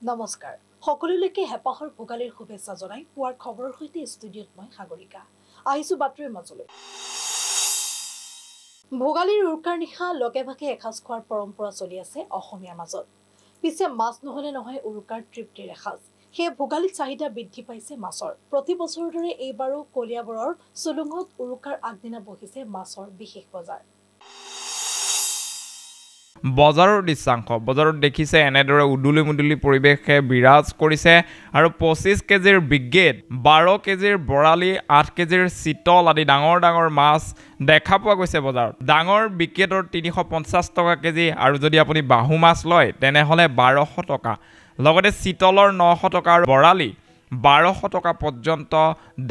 নমস্কাৰ সকলোলৈকে হেপাহৰ ভোগালীৰ শুভেচ্ছা জনাই পুৱাৰ খবৰৰ সৈতে ষ্টুডিঅ'ত মই সাগৰিকা আহিছো বাতৰিৰ মাজলৈ ভোগালীৰ উৰুকাৰ নিশা লগে ভাগে এসাঁজ খোৱাৰ পৰম্পৰা চলি আছে অসমীয়াৰ মাজত পিছে মাছ নহলে নহয় উৰুকাৰ তৃপ্তিৰ এসাঁজ সেই ভোগালীত চাহিদা বৃদ্ধি পাইছে মাছৰ প্ৰতি বছৰৰ দৰে এইবাৰো কলিয়াবৰৰ চুলুঙত উৰুকাৰ আগদিনা বহিছে মাছৰ বিশেষ বজাৰ বজাৰৰ দৃশ্যাংশ বজাৰত দেখিছে এনেদৰে উদুলি মুদুলি পৰিৱেশে বিৰাজ কৰিছে আৰু 25 কেজিৰ ব্ৰিগেড 12 কেজিৰ বৰালি 8 কেজিৰ চিতল আদি ডাঙৰ ডাঙৰ মাছ দেখা পোৱা গৈছে বজাৰত ডাঙৰ ব্ৰিগেডৰ 350 টকা কেজি আৰু যদি আপুনি বাহু মাছ লয় তেনেহলে 1200 টকা লগতে চিতলৰ 900 টকা আৰু বৰালি 1200 টকা পৰ্যন্ত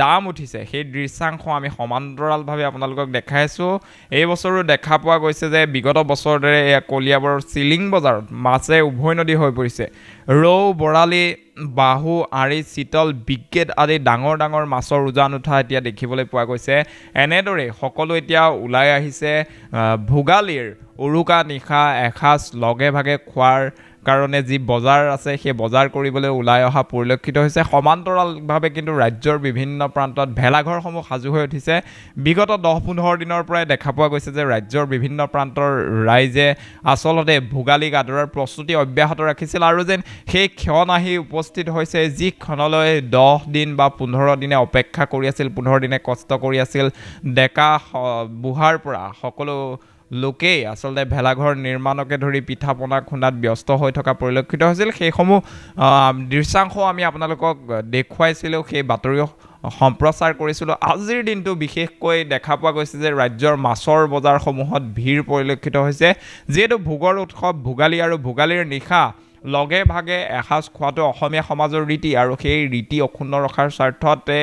দাম উঠিছে সেই দৃশ্যাংশ আমি সমান্তৰালভাৱে আপোনালোকক দেখাইছো এই বছৰো দেখা পোৱা গৈছে যে বিগত বছৰৰ দৰে এই কলিয়াবৰৰ চিলিং বজাৰত মাছে উভয় নদী হৈ পৰিছে ৰৌ বৰালি বাহু আৰি চিতল ব্ৰিগেড আদি ডাঙৰ ডাঙৰ মাছৰ উজান উঠা এতিয়া দেখিবলৈ পোৱা গৈছে এনেদৰে সকলো এতিয়া ওলাই আহিছে ভোগালীৰ উৰুকা নিশা এসাঁজ লগে ভাগে খোৱাৰ কাৰণে যি বজাৰ আছে সেই বজাৰ কৰিবলৈ ওলাই অহা পৰিলক্ষিত হৈছে সমান্তৰালভাৱে কিন্তু ৰাজ্যৰ বিভিন্ন প্ৰান্তত ভেলাঘৰসমূহ সাজু হৈ উঠিছে বিগত 10-15 দিনৰ পৰাই দেখা পোৱা গৈছে যে ৰাজ্যৰ বিভিন্ন প্ৰান্তৰ ৰাইজে আচলতে ভোগালীক আদৰাৰ প্ৰস্তুতি অব্যাহত ৰাখিছিল আৰু যেন সেই ক্ষণ আহি উপস্থিত হৈছে যি ক্ষণলৈ 10 দিন বা 15 দিনে অপেক্ষা কৰি আছিল 15 দিনে কষ্ট কৰি আছিল ডেকা বুঢ়াৰ পৰা সকলো লোকেই আচলতে ভেলাঘৰ নিৰ্মাণকে ধৰি পিঠা পনা খুন্দাত ব্যস্ত হৈ থকা পৰিলক্ষিত হৈছিল সেইসমূহ দৃশ্যাংশ আমি আপোনালোকক দেখুৱাইছিলো সেই বাতৰি সম্প্ৰচাৰ কৰিছিলো আজিৰ দিনটো বিশেষকৈ দেখা পোৱা গৈছে যে ৰাজ্যৰ মাছৰ বজাৰসমূহত ভিৰ পৰিলক্ষিত হৈছে যেটো ভোগৰ উৎসৱ ভোগালী আৰু ভোগালীৰ নিশা লগে ভাগে এসাঁজ খোৱাটো অসমীয়া সমাজৰ ৰীতি আৰু সেই ৰীতি অক্ষুণ্ণ ৰখাৰ স্বাৰ্থতে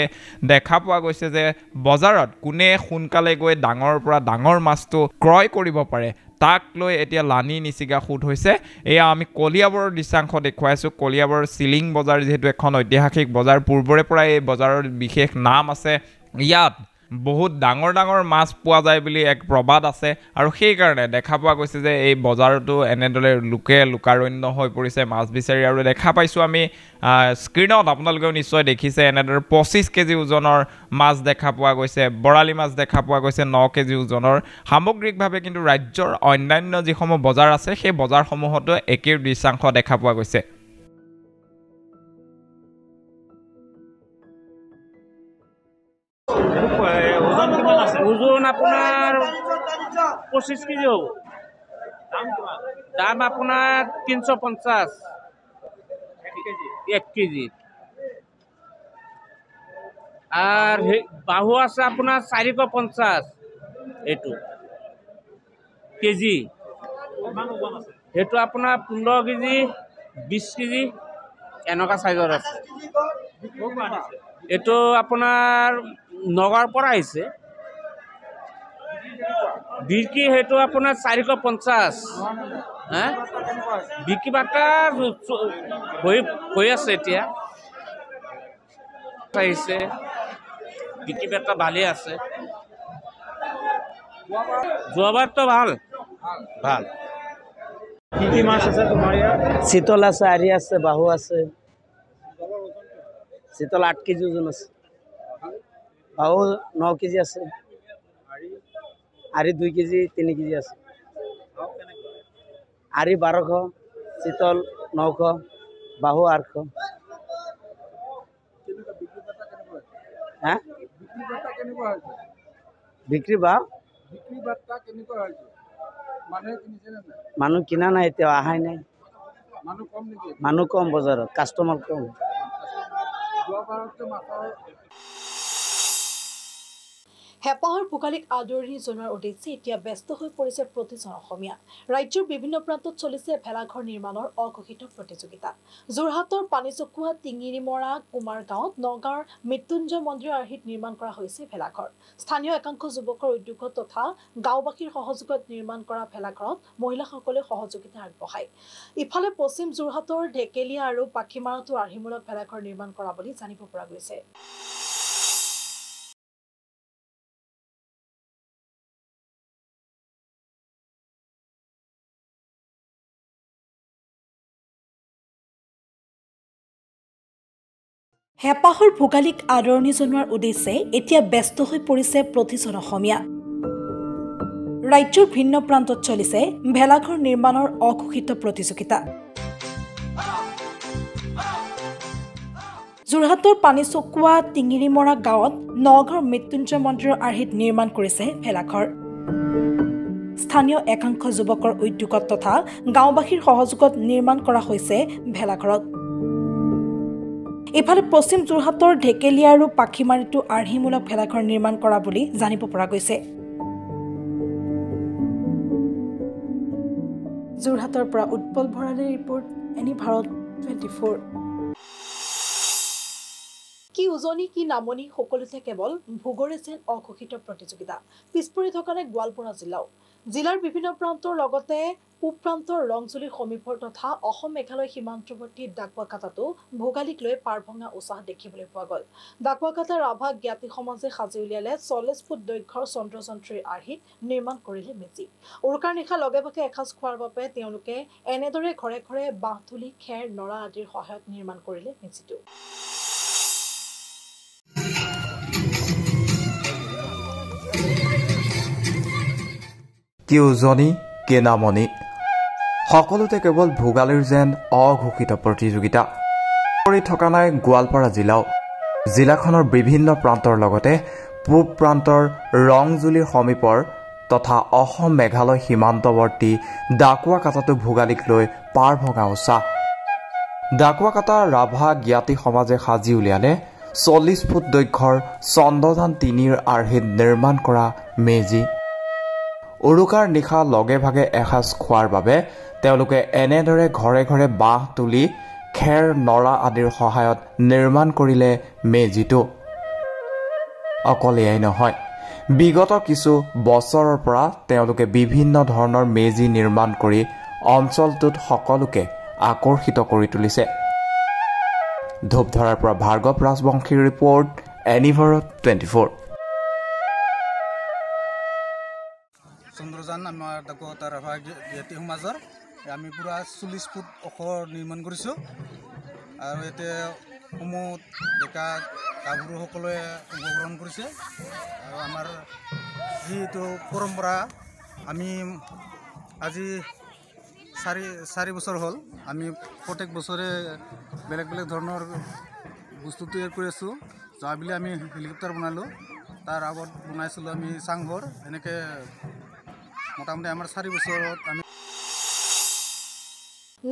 দেখা পোৱা গৈছে যে বজাৰত কোনে সোনকালে গৈ ডাঙৰ পৰা ডাঙৰ মাছটো ক্ৰয় কৰিব পাৰে তাক লৈ এতিয়া লানি নিচিগা খুঁত হৈছে এয়া আমি কলিয়াবৰৰ দৃশ্যাংশ দেখুৱাইছো কলিয়াবৰৰ চিলিং বজাৰ যেহেতু এখন ঐতিহাসিক বজাৰ পূৰ্বৰে পৰা এই বজাৰৰ বিশেষ নাম আছে ইয়াত বহুত ডাঙৰ ডাঙৰ মাছ পোৱা যায় বুলি এক প্ৰবাদ আছে আৰু সেই কাৰণে দেখা পোৱা গৈছে যে এই বজাৰটো এনেদৰে লোকে লোকাৰণ্য হৈ পৰিছে মাছ বিচাৰি আৰু দেখা পাইছো আমি স্ক্ৰিনত আপোনালোকেও নিশ্চয় দেখিছে এনেদৰে 25 কেজি ওজনৰ মাছ দেখা পোৱা গৈছে বৰালি মাছ দেখা পোৱা গৈছে 9 কেজি ওজনৰ সামগ্ৰিকভাৱে কিন্তু ৰাজ্যৰ অন্যান্য যিসমূহ বজাৰ আছে সেই বজাৰসমূহতো একেই দৃশ্যাংশ দেখা পোৱা গৈছে ওজন আপোনাৰ 25 কেজি হ'ব দাম আপোনাৰ 350 1 কেজি আৰ বাহু আছে আপোনাৰ 450 এইটো কেজি সেইটো আপোনাৰ 15 কেজি 20 কেজি এনেকা সাইজৰ আছে এইটো আপোনাৰ নগাঁৱৰ পৰা আহিছে বিক্ৰি হেতু আপোনাৰ 450 হ্যাঁ বিক্ৰি বাটা হৈ আছে এতিয়া আহিছে বিক্ৰি বাটা ভালে আছে যোৱাবাৰ তো ভাল ভাল কি মাছ আছে তোমাৰ ইয়াত চিতল আছে আৰি আছে বাহু আছে চিতল 8 কেজি ওজন আছে বাহু 9 কেজি আছে আৰি 2 কেজি 3 কেজি আছে আৰি 1200 চিতল 900 বাহু 800 হ্যাঁ বিক্ৰি বাৰ্তা কেনেকুৱা হৈছে মানুহ কিনা নাই এতিয়া আহাই নাই মানুহ কম বজাৰত কাস্টমাৰ কম হেপাহৰ ভোগালীক আদৰণি জনোৱাৰ উদ্দেশ্যে এতিয়া ব্যস্ত হৈ পৰিছে প্ৰতিজন অসমীয়া ৰাজ্যৰ বিভিন্ন প্ৰান্তত চলিছে ভেলাঘৰ নিৰ্মাণৰ অঘোষিত প্ৰতিযোগিতা যোৰহাটৰ পানীচকুৱা টিঙিৰিমৰা কুমাৰ গাঁৱত নগাঁৱৰ মৃত্যুঞ্জয় মন্দিৰৰ আৰ্হিত নিৰ্মাণ কৰা হৈছে ভেলাঘৰ স্থানীয় একাংশ যুৱকৰ উদ্যোগত তথা গাঁওবাসীৰ সহযোগত নিৰ্মাণ কৰা ভেলাঘৰত মহিলাসকলে সহযোগিতা আগবঢ়ায় ইফালে পশ্চিম যোৰহাটৰ ঢেকেলীয়া আৰু পাখিমাৰাতো আৰ্হিমূলক ভেলাঘৰ নিৰ্মাণ কৰা বুলি জানিব পৰা গৈছে হেঁপাহৰ ভোগালীক আদৰণি জনোৱাৰ উদ্দেশ্যে এতিয়া ব্যস্ত হৈ পৰিছে প্ৰতিজন অসমীয়া। ৰাজ্যৰ ভিন্ন প্ৰান্তত চলিছে ভেলাঘৰ নিৰ্মাণৰ অঘোষিত প্ৰতিযোগিতা। যোৰহাটৰ পানীচকুৱা টিঙিৰিমৰা গাঁৱত নগাঁৱৰ মৃত্যুঞ্জয় মন্দিৰৰ আৰ্হিত নিৰ্মাণ কৰিছে ভেলাঘৰ। স্থানীয় একাংশ যুৱকৰ উদ্যোগত তথা গাঁওবাসীৰ সহযোগত নিৰ্মাণ কৰা হৈছে ভেলাঘৰত। ইফালে পশ্চিম যোৰহাটৰ ঢেকেলীয়া আৰু পাখিমাৰীতো আৰ্হিমূলক ভেলাঘৰ নিৰ্মাণ কৰা বুলি জানিব পৰা গৈছে। যোৰহাটৰ পৰা উৎপল ভৰালীৰ ৰিপৰ্ট, এনি ভাৰত 24। কি উজনি কি নামনি সকলোতে কেৱল ভোগৰে যেন অঘোষিত প্ৰতিযোগিতা। পিছপৰি থকা নাই গোৱালপাৰা জিলাও। জিলাৰ বিভিন্ন প্ৰান্তৰ লগতে পূব প্ৰান্তৰ ৰংজুলিৰ সমীপৰ তথা অসম মেঘালয় সীমান্তৱৰ্তী ডাকুৱাকাটাতো ভোগালীক লৈ পাৰ ভঙা উৎসাহ দেখিবলৈ পোৱা গ'ল। ডাকুৱাকাটা ৰাভা জ্ঞাতি সমাজে সাজি উলিয়ালে 40 ফুট দৈৰ্ঘ্যৰ চন্দ্ৰযন্ত্ৰীৰ আৰ্হিত নিৰ্মাণ কৰিলে মেজি। উৰুকাৰ নিশা লগে ভাগে এসাঁজ খোৱাৰ বাবে তেওঁলোকে এনেদৰে ঘৰে ঘৰে বাঁহ তুলি খেৰ নৰা আদিৰ সহায়ত নিৰ্মাণ কৰিলে মেজিটো। কি উজনি কি নামনি সকলোতে কেৱল ভোগালীৰ যেন অঘোষিত প্ৰতিযোগিতা। কৰি থকা নাই গোৱালপাৰা জিলাও। জিলাখনৰ বিভিন্ন প্ৰান্তৰ লগতে পূব প্ৰান্তৰ ৰংজুলিৰ সমীপৰ তথা অসম মেঘালয় সীমান্তৱৰ্তী ডাকুৱাকাটাতো ভোগালীক লৈ পাৰ ভঙা উৎসাহ। ডাকুৱাকাটা ৰাভা জ্ঞাতি সমাজে সাজি উলিয়ালে 40 ফুট দৈৰ্ঘ্যৰ চন্দ্ৰযান 3ৰ আৰ্হিত নিৰ্মাণ কৰা মেজি। উৰুকাৰ নিশা লগে ভাগে এসাঁজ খোৱাৰ বাবে তেওঁলোকে এনেদৰে ঘৰে ঘৰে বাঁহ তুলি খেৰ নৰা আদিৰ সহায়ত নিৰ্মাণ কৰিলে মেজিটো। অকল এয়াই নহয়, বিগত কিছু বছৰৰ পৰা তেওঁলোকে বিভিন্ন ধৰণৰ মেজি নিৰ্মাণ কৰি অঞ্চলটোত সকলোকে আকৰ্ষিত কৰি তুলিছে। ধূপধৰাৰ পৰা ভাৰ্গৱ ৰাজবংশীৰ ৰিপৰ্ট, এনি ভাৰত 24। চন্দ্ৰযান আমাৰ ডাকুৱাকাটা ৰাভা জ্ঞাতি সমাজৰ আমি পূৰা 40 ফুট ওখ নিৰ্মাণ কৰিছোঁ আৰু ইয়াতে সমূহ ডেকা গাভৰুসকলে অংশগ্ৰহণ কৰিছে। আৰু আমাৰ যিটো পৰম্পৰা, আমি আজি চাৰি বছৰ হ'ল আমি প্ৰত্যেক বছৰে বেলেগ বেলেগ ধৰণৰ বস্তু তৈয়াৰ কৰি আছোঁ। যোৱাবেলি আমি হেলিকপ্টাৰ বনালোঁ, তাৰ আগত বনাইছিলোঁ আমি চাংঘৰ। এনেকৈ মোটামুটি আমাৰ 4 বছৰত আমি।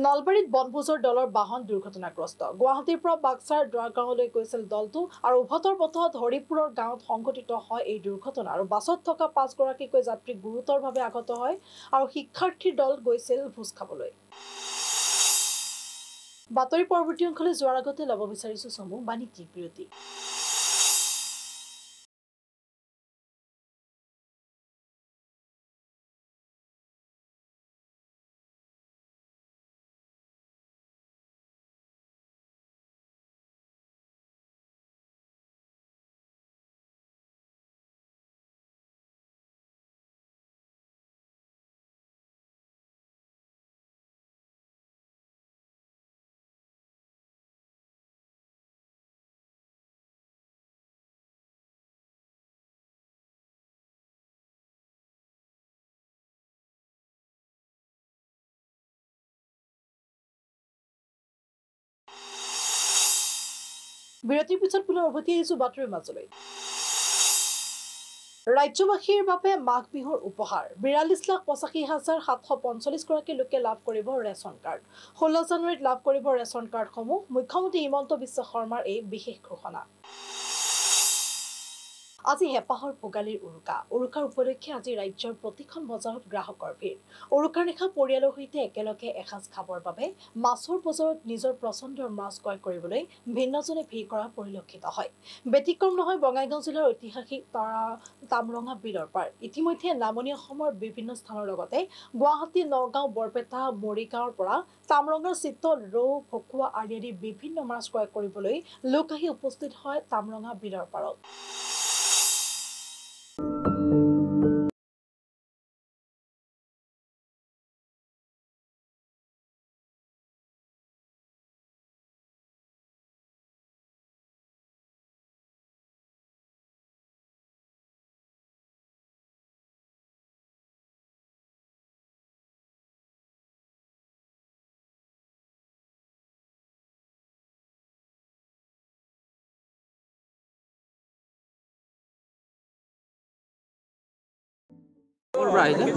নলবাৰীত বনভোজৰ দলৰ বাহন দুৰ্ঘটনাগ্ৰস্ত। গুৱাহাটীৰ পৰা বাক্সাৰ দুৱাৰগাঁৱলৈ গৈছিল দলটো আৰু উভতৰ পথত হৰিপুৰৰ গাঁৱত সংঘটিত হয় এই দুৰ্ঘটনা। আৰু বাছত থকা 5 গৰাকীকৈ যাত্ৰী গুৰুতৰভাৱে আঘাত হয় আৰু শিক্ষাৰ্থীৰ দল গৈছিল ভোজ খাবলৈ। বাতৰি পৰৱৰ্তী অংশলৈ যোৱাৰ আগতে ল'ব বিচাৰিছো চমু বাণিজ্যিক বিৰতি। বিৰতিৰ পিছত পুনৰ উভতি আহিছো বাতৰিৰ মাজলৈ। ৰাজ্যবাসীৰ বাবে মাঘ বিহুৰ উপহাৰ 42,85,745 গৰাকী লোকে লাভ কৰিব ৰেচন কাৰ্ড। 16 জানুৱাৰীত লাভ কৰিব ৰেচন কাৰ্ডসমূহ। মুখ্যমন্ত্ৰী হিমন্ত বিশ্ব শৰ্মাৰ এই বিশেষ ঘোষণা। আজি হেঁপাহৰ ভোগালীৰ উৰুকাৰ উপলক্ষে আজি ৰাজ্যৰ প্ৰতিখন বজাৰত গ্ৰাহকৰ ভিৰ। উৰুকাৰ নিশা পৰিয়ালৰ সৈতে একেলগে এসাঁজ খাবৰ বাবে মাছৰ বজাৰত নিজৰ পচন্দৰ মাছ ক্ৰয় কৰিবলৈ ভিন্নজনে ভিৰ কৰা পৰিলক্ষিত হয়। ব্যতিক্ৰম নহয় বঙাইগাঁও জিলাৰ ঐতিহাসিক তামৰঙা বিলৰ পাৰ। ইতিমধ্যে নামনি অসমৰ বিভিন্ন স্থানৰ লগতে গুৱাহাটী, নগাঁও, বৰপেটা, মৰিগাঁৱৰ পৰা তামৰঙাৰ চিতল, ৰৌ, ভকুৱা আদি বিভিন্ন মাছ ক্ৰয় কৰিবলৈ লোক আহি উপস্থিত হয় তামৰঙা বিলৰ পাৰত।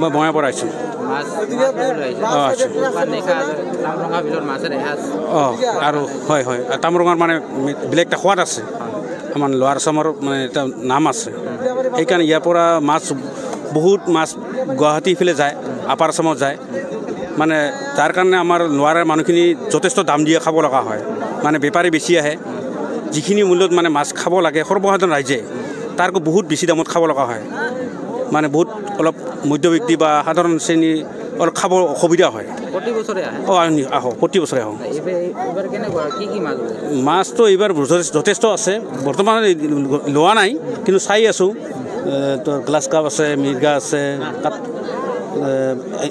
মই বঙাইৰ পৰা আহিছোঁ আৰু হয় হয় তামৰঙাৰ মানে বেলেগ এটা সোৱাদ আছে আমাৰ লোৱাৰ আছামৰ মানে এটা নাম আছে সেইকাৰণে ইয়াৰ পৰা মাছ বহুত মাছ গুৱাহাটী ফালে যায় আপাৰ আছামত যায় মানে যাৰ কাৰণে আমাৰ লোৱাৰৰ মানুহখিনি যথেষ্ট দাম দিয়ে খাব লগা হয় মানে বেপাৰী বেছি আহে যিখিনি মূল্যত মানে মাছ খাব লাগে সৰ্বসাধাৰণ ৰাইজে তাৰকৈ বহুত বেছি দামত খাব লগা হয় মানে বহুত অলপ মধ্যবিত্তি বা সাধাৰণ শ্ৰেণী অলপ খাব অসুবিধা হয় প্ৰতি বছৰে আহোঁ প্ৰতি বছৰে আহোঁ এইবাৰ কেনেকুৱা কি কি মাছ মাছটো এইবাৰ যথেষ্ট আছে বৰ্তমান লোৱা নাই কিন্তু চাই আছোঁ তো গ্লাছ কাপ আছে মিৰ্গা আছে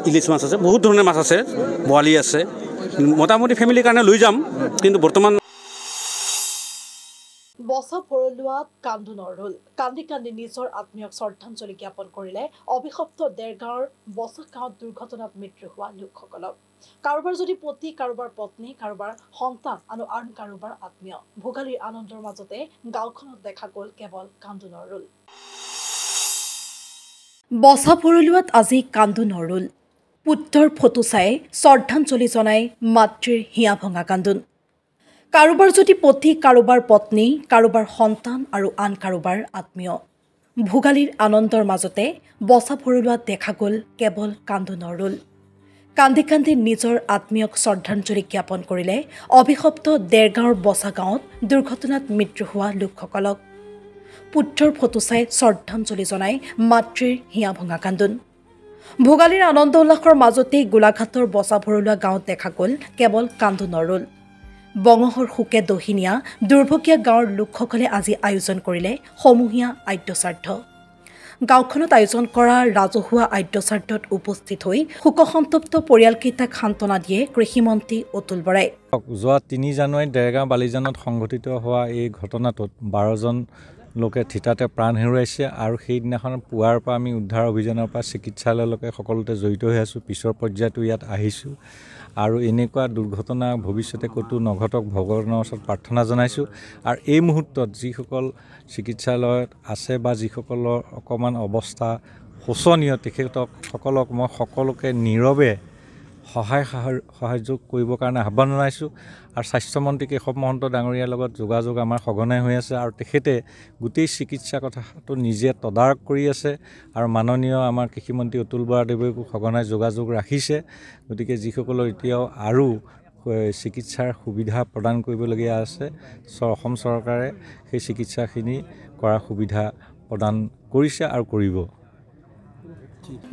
ইলিছ মাছ আছে বহুত ধৰণৰ মাছ আছে বৰালি আছে মোটামুটি ফেমিলিৰ কাৰণে লৈ যাম কিন্তু বৰ্তমান বছা ভৰলুৱাত কান্দো নৰল কান্দি কান্দি নিজৰ আত্মীয়ক শ্ৰদ্ধাঞ্জলি জ্ঞাপন কৰিলে অভিশপ্ত দেৰগাঁৱৰ বছা গাঁৱত দুৰ্ঘটনাত মৃত্যু হোৱা লোকসকলক কাৰোবাৰ যদি পতি কাৰোবাৰ পত্নী কাৰোবাৰ সন্তান আৰু আন কাৰোবাৰ আত্মীয় ভোগালীৰ আনন্দৰ মাজতে গাঁওখনত দেখা গ'ল কেৱল কান্দো নৰল বছা ভৰলুৱাত আজি কান্দো নৰল পুত্ৰৰ ফটো চাই শ্ৰদ্ধাঞ্জলি জনাই মাতৃৰ হিয়া ভঙা কান্দোন কাৰোবাৰ যদি পতি কাৰোবাৰ পত্নী কাৰোবাৰ সন্তান আৰু আন কাৰোবাৰ আত্মীয় ভোগালীৰ আনন্দৰ মাজতে বছা ভৰলুৱাত দেখা গ'ল কেৱল কান্দো নৰল কান্দি কান্দি নিজৰ আত্মীয়ক শ্ৰদ্ধাঞ্জলি জ্ঞাপন কৰিলে অভিশপ্ত দেৰগাঁৱৰ বছা গাঁৱত দুৰ্ঘটনাত মৃত্যু হোৱা লোকসকলক পুত্ৰৰ ফটো চাই শ্ৰদ্ধাঞ্জলি জনাই মাতৃৰ হিয়া ভঙা কান্দোন ভোগালীৰ আনন্দ উল্লাসৰ মাজতেই গোলাঘাটৰ বছা ভৰলুৱা গাঁৱত দেখা গ'ল কেৱল কান্দো নৰল বঙহৰ শোকে দহিনীয়া দুৰ্ভগীয়া গাঁৱৰ লোকসকলে আজি আয়োজন কৰিলে সমূহীয়া আদ্যশ্ৰাদ্ধ গাঁওখনত আয়োজন কৰা ৰাজহুৱা আদ্যশ্ৰাদ্ধত উপস্থিত হৈ শোকসন্তপ্ত পৰিয়ালকেইটাক সান্তনা দিয়ে কৃষিমন্ত্ৰী অতুল বৰাই যোৱা ৩ জানুৱাৰীত দেৰগাঁও বালিজানত সংঘটিত হোৱা এই ঘটনাটোত ১২জন লোকে থিতাতে প্ৰাণ হেৰুৱাইছে আৰু সেইদিনাখন পুৱাৰ পৰা আমি উদ্ধাৰ অভিযানৰ পৰা চিকিৎসালয়লৈকে সকলোতে জড়িত হৈ আছোঁ পিছৰ পৰ্যায়তো ইয়াত আহিছোঁ আৰু এনেকুৱা দুৰ্ঘটনা ভৱিষ্যতে ক'তো নঘটক ভগৱানৰ ওচৰত প্ৰাৰ্থনা জনাইছোঁ আৰু এই মুহূৰ্তত যিসকল চিকিৎসালয়ত আছে বা যিসকলৰ অকণমান অৱস্থা শোচনীয় তেখেতসকলক মই সকলোকে নীৰৱে সহাযোগ কৰিবৰ কাৰণে আহ্বান জনাইছোঁ আৰু স্বাস্থ্যমন্ত্ৰী কেশৱ মহন্ত ডাঙৰীয়াৰ লগত যোগাযোগ আমাৰ সঘনাই হৈ আছে আৰু তেখেতে গোটেই চিকিৎসা কথাটো নিজে তদাৰক কৰি আছে আৰু মাননীয় আমাৰ কৃষিমন্ত্ৰী অতুল বৰাদেৱেও সঘনাই যোগাযোগ ৰাখিছে গতিকে যিসকলৰ এতিয়াও আৰু চিকিৎসাৰ সুবিধা প্ৰদান কৰিবলগীয়া আছে অসম চৰকাৰে সেই চিকিৎসাখিনি কৰাৰ সুবিধা প্ৰদান কৰিছে আৰু কৰিব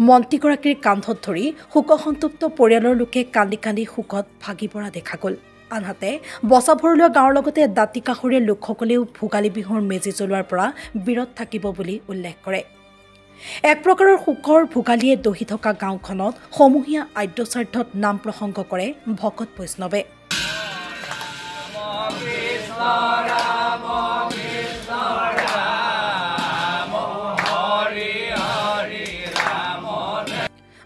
মন্ত্ৰীগৰাকীৰ কান্ধত ধৰি শোকসন্তপ্ত পৰিয়ালৰ লোকে কান্দি কান্দি শোকত ভাগি পৰা দেখা গ'ল আনহাতে বছা ভৰলুৱা গাঁৱৰ লগতে দাঁতি কাষৰীয়া লোকসকলেও ভোগালী বিহুৰ মেজি জ্বলোৱাৰ পৰা বিৰত থাকিব বুলি উল্লেখ কৰে এক প্ৰকাৰৰ শোকৰ ভোগালীয়ে দহি থকা গাঁওখনত সমূহীয়া আদ্যশ্ৰাদ্ধত নাম প্ৰসংগ কৰে ভকত বৈষ্ণৱে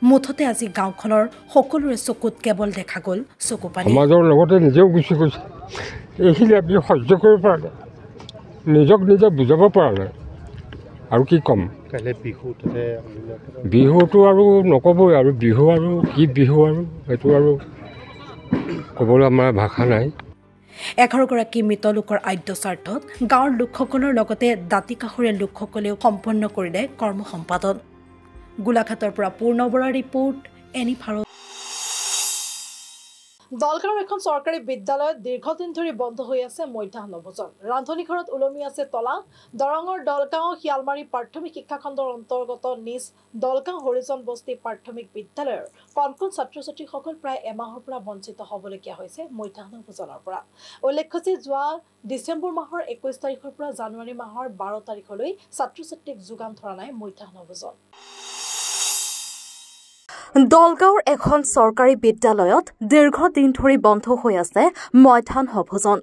মুঠতে আজি গাঁওখনৰ সকলোৰে চকুত কেৱল দেখা গ'ল চকুপানী সমাজৰ লগতে নিজেও গুচি গৈছে এইখিনি আমি সহ্য কৰিব পৰা নাই নিজক নিজে বুজাব পৰা নাই আৰু কি ক'ম বিহুটো আৰু নক'বই আৰু বিহু আৰু কি বিহু আৰু সেইটো আৰু ক'বলৈ আমাৰ ভাষা নাই 11গৰাকী মৃত লোকৰ আদ্যশ্ৰাদ্ধত গাঁৱৰ লোকসকলৰ লগতে দাঁতি কাষৰীয়া লোকসকলেও সম্পন্ন কৰিলে কৰ্ম সম্পাদন গোলাঘাটৰ পৰা পূৰ্ণ বৰাৰ ৰিপৰ্ট এনি ভাৰত দলগাঁৱৰ এখন চৰকাৰী বিদ্যালয়ত দীৰ্ঘদিন ধৰি বন্ধ হৈ আছে মধ্যাহ্ন ভোজন ৰান্ধনী ঘৰত ওলমি আছে তলা দৰঙৰ দলগাঁও শিয়ালমাৰী প্ৰাথমিক শিক্ষা খণ্ডৰ অন্তৰ্গত নিজ দলগাঁও হৰিজন বস্তি প্ৰাথমিক বিদ্যালয়ৰ কণ কণ ছাত্ৰ ছাত্ৰীসকল প্ৰায় এমাহৰ পৰা বঞ্চিত হ'বলগীয়া হৈছে মধ্যাহ্ন ভোজনৰ পৰা উল্লেখ্য যে যোৱা ডিচেম্বৰ মাহৰ 21 তাৰিখৰ পৰা জানুৱাৰী মাহৰ 12 তাৰিখলৈ ছাত্ৰ ছাত্ৰীক যোগান ধৰা নাই মধ্যাহ্ন ভোজন দলগাঁৱৰ এখন চৰকাৰী বিদ্যালয়ত দীৰ্ঘদিন ধৰি বন্ধ হৈ আছে মধ্যাহ্ন ভোজন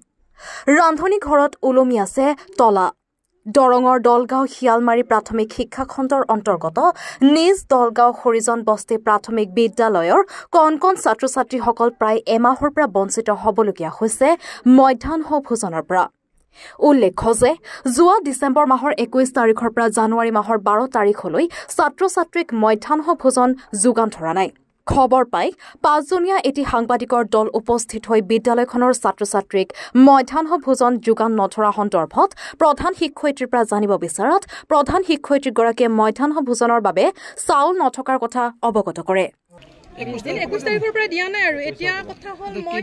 ৰান্ধনী ঘৰত ওলমি আছে তলা দৰঙৰ দলগাঁও শিয়ালমাৰী প্ৰাথমিক শিক্ষা খণ্ডৰ অন্তৰ্গত নিজ দলগাঁও হৰিজন বস্তি প্ৰাথমিক বিদ্যালয়ৰ কণ কণ ছাত্ৰ ছাত্ৰীসকল প্ৰায় এমাহৰ পৰা বঞ্চিত হ'বলগীয়া হৈছে মধ্যাহ্ন ভোজনৰ পৰা উল্লেখ্য যে যোৱা ডিচেম্বৰ মাহৰ 21 তাৰিখৰ পৰা জানুৱাৰী মাহৰ 12 তাৰিখলৈ ছাত্ৰ-ছাত্ৰীক মধ্যাহ্ন ভোজন যোগান ধৰা নাই। খবৰ পাই 5জনীয়া এটি সাংবাদিকৰ দল উপস্থিত হৈ বিদ্যালয়খনৰ ছাত্ৰ-ছাত্ৰীক মধ্যাহ্ন ভোজন যোগান নধৰা সন্দৰ্ভত প্ৰধান শিক্ষয়িত্ৰীৰ পৰা জানিব বিচৰাত প্ৰধান শিক্ষয়িত্ৰীগৰাকীয়ে মধ্যাহ্ন ভোজনৰ বাবে চাউল নথকাৰ কথা অৱগত কৰে। 21 তাৰিখৰ পৰা দিয়া নাই আৰু এতিয়া কথা হ'ল মই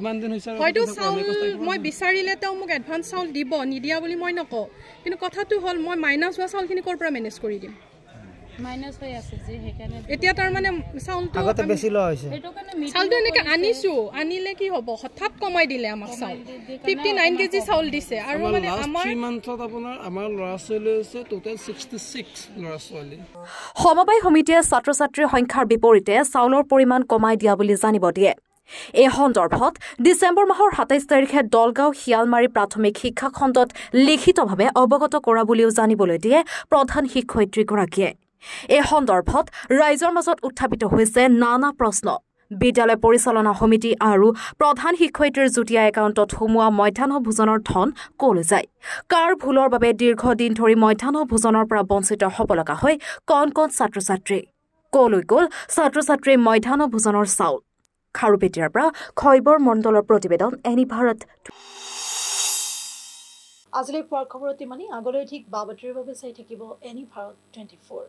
হয়তো চাউল মই বিচাৰিলে তেওঁ মোক এডভান্স চাউল দিব নিদিয়া বুলি মই নকওঁ, কিন্তু কথাটো হ'ল মই মাইনাছ হোৱা চাউলখিনি ক'ৰ পৰা মেনেজ কৰি দিম। মাইনাছ হৈ আছে যে সেইকাৰণে এতিয়া তাৰ মানে চাউলটো আগতে বেছি লোৱা হৈছে। চাউলটো এনেকৈ আনিছোঁ, আনিলে কি হ'ব হঠাৎ কমাই দিলে আমাক চাউল 59 কেজি চাউল দিছে আৰু মানে আমাৰ 3 মান্থত আপোনাৰ আমাৰ ল'ৰা ছোৱালী হৈছে টোটেল 66 ল'ৰা ছোৱালী। সমবায় সমিতিয়ে ছাত্ৰ-ছাত্ৰীৰ সংখ্যাৰ বিপৰীতে চাউলৰ পৰিমাণ কমাই দিয়া বুলি জানিব দিয়ে। এই সন্দৰ্ভত ডিচেম্বৰ মাহৰ 27 তাৰিখে দলগাঁও শিয়ালমাৰী প্ৰাথমিক শিক্ষা খণ্ডত লিখিতভাৱে অৱগত কৰা বুলিও জানিবলৈ দিয়ে প্ৰধান শিক্ষয়িত্ৰীগৰাকীয়ে। এই সন্দৰ্ভত ৰাইজৰ মাজত উত্থাপিত হৈছে নানা প্ৰশ্ন। বিদ্যালয় পৰিচালনা সমিতি আৰু প্ৰধান শিক্ষয়িত্ৰীৰ যুটীয়া একাউণ্টত সোমোৱা মধ্যাহ্ন ভোজনৰ ধন কলৈ যায়? কাৰ ভুলৰ বাবে দীৰ্ঘদিন ধৰি মধ্যাহ্ন ভোজনৰ পৰা বঞ্চিত হ'ব লগা হয় কণ কণ ছাত্ৰ-ছাত্ৰী? কলৈ গ'ল ছাত্ৰ-ছাত্ৰীৰ মধ্যাহ্ন ভোজনৰ চাউল? খাৰুপেটীয়াৰ পৰা খৈবৰ মণ্ডলৰ প্ৰতিবেদন এনি ভাৰত। আজিলৈ পুৱাৰ খবৰত ইমানেই। আগলৈ ঠিক বাতৰিৰ বাবে চাই থাকিব এনি ভাৰত 24।